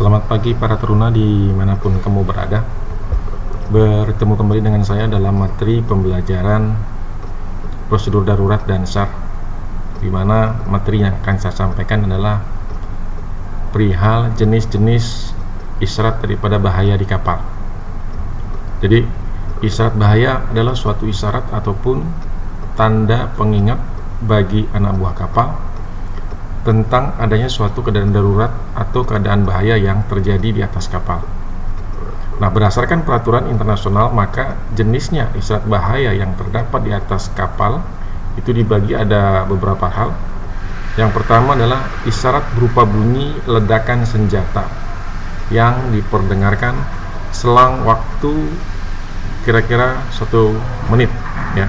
Selamat pagi para teruna dimanapun kamu berada. Bertemu kembali dengan saya dalam materi pembelajaran prosedur darurat dan SAR, di mana materi yang akan saya sampaikan adalah perihal jenis-jenis isyarat daripada bahaya di kapal. Jadi isyarat bahaya adalah suatu isyarat ataupun tanda pengingat bagi anak buah kapal tentang adanya suatu keadaan darurat atau keadaan bahaya yang terjadi di atas kapal. Nah, berdasarkan peraturan internasional, maka jenisnya isyarat bahaya yang terdapat di atas kapal itu dibagi ada beberapa hal. Yang pertama adalah isyarat berupa bunyi ledakan senjata yang diperdengarkan selang waktu kira-kira 1 menit, ya.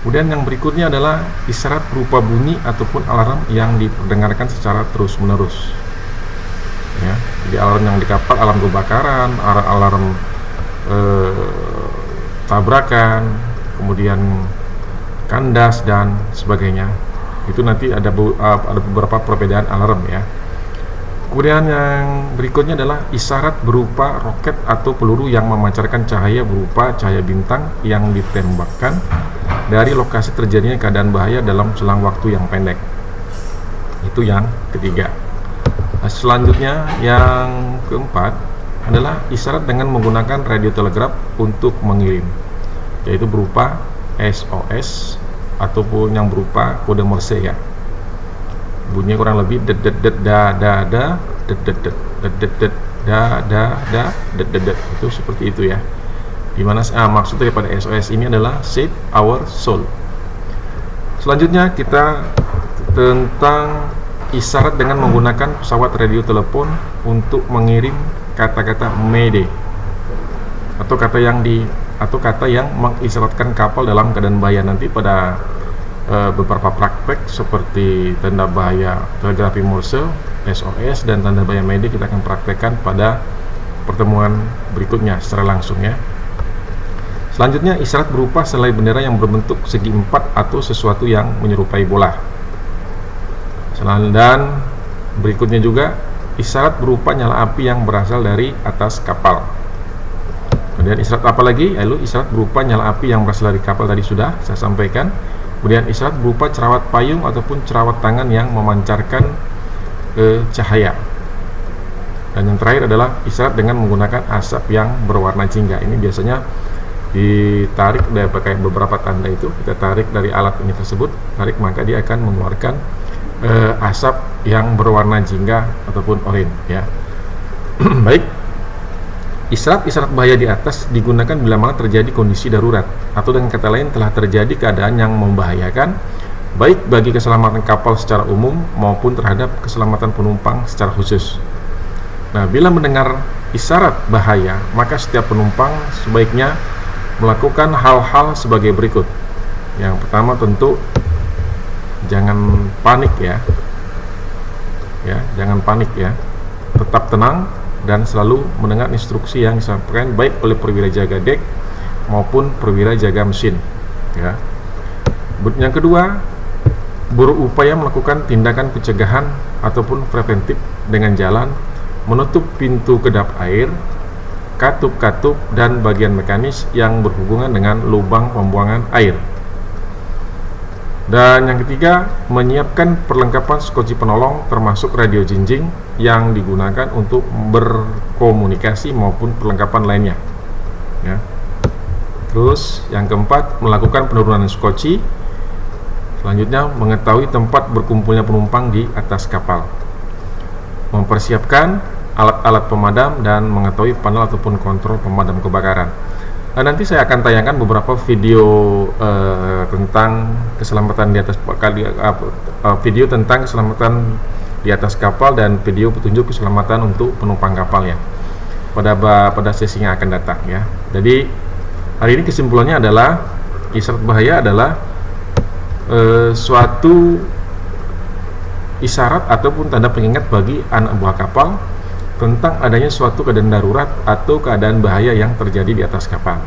Kemudian yang berikutnya adalah isyarat berupa bunyi ataupun alarm yang diperdengarkan secara terus-menerus. Ya, jadi alarm yang di kapal, alarm kebakaran, alarm tabrakan, kemudian kandas dan sebagainya. Itu nanti ada beberapa perbedaan alarm, ya. Kemudian yang berikutnya adalah isyarat berupa roket atau peluru yang memancarkan cahaya berupa cahaya bintang yang ditembakkan dari lokasi terjadinya keadaan bahaya dalam selang waktu yang pendek. Itu yang ketiga. Nah, selanjutnya yang keempat adalah isyarat dengan menggunakan radio telegraf untuk mengirim, yaitu berupa SOS ataupun yang berupa kode Morse, ya. Bunyinya kurang lebih det det det da da da det det det det det det da da da det det det, itu seperti itu, ya. Dimana maksud daripada SOS ini adalah Save Our Soul. Selanjutnya kita tentang isyarat dengan menggunakan pesawat radio telepon untuk mengirim kata-kata Mayday atau kata yang mengisyaratkan kapal dalam keadaan bahaya. Nanti pada beberapa praktek seperti tanda bahaya telegrafi Morse, SOS, dan tanda bahaya Mayday kita akan praktekkan pada pertemuan berikutnya secara langsung, ya. Selanjutnya isyarat berupa selai bendera yang berbentuk segi empat atau sesuatu yang menyerupai bola. Dan berikutnya juga isyarat berupa nyala api yang berasal dari atas kapal. Kemudian isyarat apa lagi? Lalu isyarat berupa nyala api yang berasal dari kapal tadi sudah saya sampaikan. Kemudian isyarat berupa cerawat payung ataupun cerawat tangan yang memancarkan cahaya. Dan yang terakhir adalah isyarat dengan menggunakan asap yang berwarna jingga. Ini biasanya ditarik dari pakai beberapa tanda itu, kita tarik dari alat ini tersebut, tarik, maka dia akan mengeluarkan asap yang berwarna jingga ataupun oranye, ya. Baik. Isyarat bahaya di atas digunakan bila mana terjadi kondisi darurat atau dengan kata lain telah terjadi keadaan yang membahayakan baik bagi keselamatan kapal secara umum maupun terhadap keselamatan penumpang secara khusus. Nah, bila mendengar isyarat bahaya, maka setiap penumpang sebaiknya melakukan hal-hal sebagai berikut. Yang pertama tentu jangan panik, ya. Jangan panik, ya. Tetap tenang dan selalu mendengar instruksi yang disampaikan baik oleh perwira jaga dek maupun perwira jaga mesin, ya. Yang kedua, berupaya melakukan tindakan pencegahan ataupun preventif dengan jalan menutup pintu kedap air, katup-katup, dan bagian mekanis yang berhubungan dengan lubang pembuangan air. Dan yang ketiga, menyiapkan perlengkapan skoci penolong termasuk radio jinjing yang digunakan untuk berkomunikasi maupun perlengkapan lainnya, ya. Terus yang keempat, melakukan penurunan skoci. Selanjutnya, mengetahui tempat berkumpulnya penumpang di atas kapal, mempersiapkan alat-alat pemadam, dan mengetahui panel ataupun kontrol pemadam kebakaran. Nah, nanti saya akan tayangkan beberapa video tentang keselamatan di atas video tentang keselamatan di atas kapal dan video petunjuk keselamatan untuk penumpang kapalnya pada sesi yang akan datang, ya. Jadi hari ini kesimpulannya adalah isyarat bahaya adalah suatu isyarat ataupun tanda pengingat bagi anak buah kapal tentang adanya suatu keadaan darurat atau keadaan bahaya yang terjadi di atas kapal.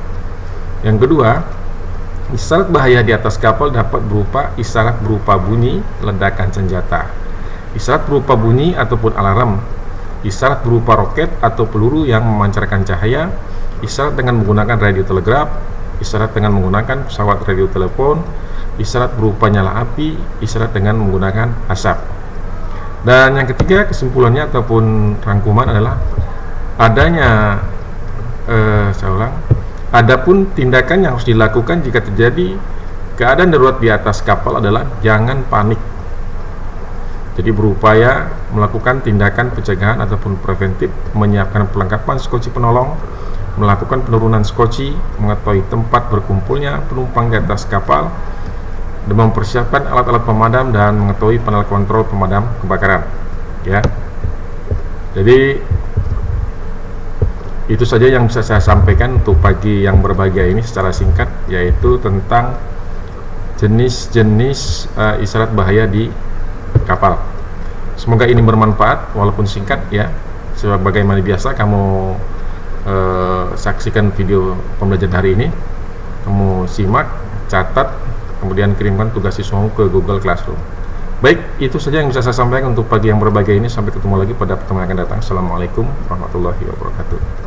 Yang kedua, isyarat bahaya di atas kapal dapat berupa isyarat berupa bunyi ledakan senjata, isyarat berupa bunyi ataupun alarm isyarat berupa roket atau peluru yang memancarkan cahaya, isyarat dengan menggunakan radio telegraf, isyarat dengan menggunakan pesawat radio telepon, isyarat berupa nyala api, isyarat dengan menggunakan asap. Dan yang ketiga, kesimpulannya ataupun rangkuman adalah adanya adapun tindakan yang harus dilakukan jika terjadi keadaan darurat di atas kapal adalah jangan panik. Jadi berupaya melakukan tindakan pencegahan ataupun preventif, menyiapkan perlengkapan skoci penolong, melakukan penurunan skoci, mengetahui tempat berkumpulnya penumpang di atas kapal, dan mempersiapkan alat-alat pemadam dan mengetahui panel kontrol pemadam kebakaran. Ya. Jadi itu saja yang bisa saya sampaikan untuk pagi yang berbahagia ini secara singkat, yaitu tentang jenis-jenis isyarat bahaya di kapal. Semoga ini bermanfaat walaupun singkat ya. Sebagaimana biasa kamu saksikan video pembelajaran hari ini, kamu simak, catat, kemudian kirimkan tugas siswamu ke Google Classroom. Baik, itu saja yang bisa saya sampaikan untuk pagi yang berbahagia ini. Sampai ketemu lagi pada pertemuan yang akan datang. Assalamualaikum warahmatullahi wabarakatuh.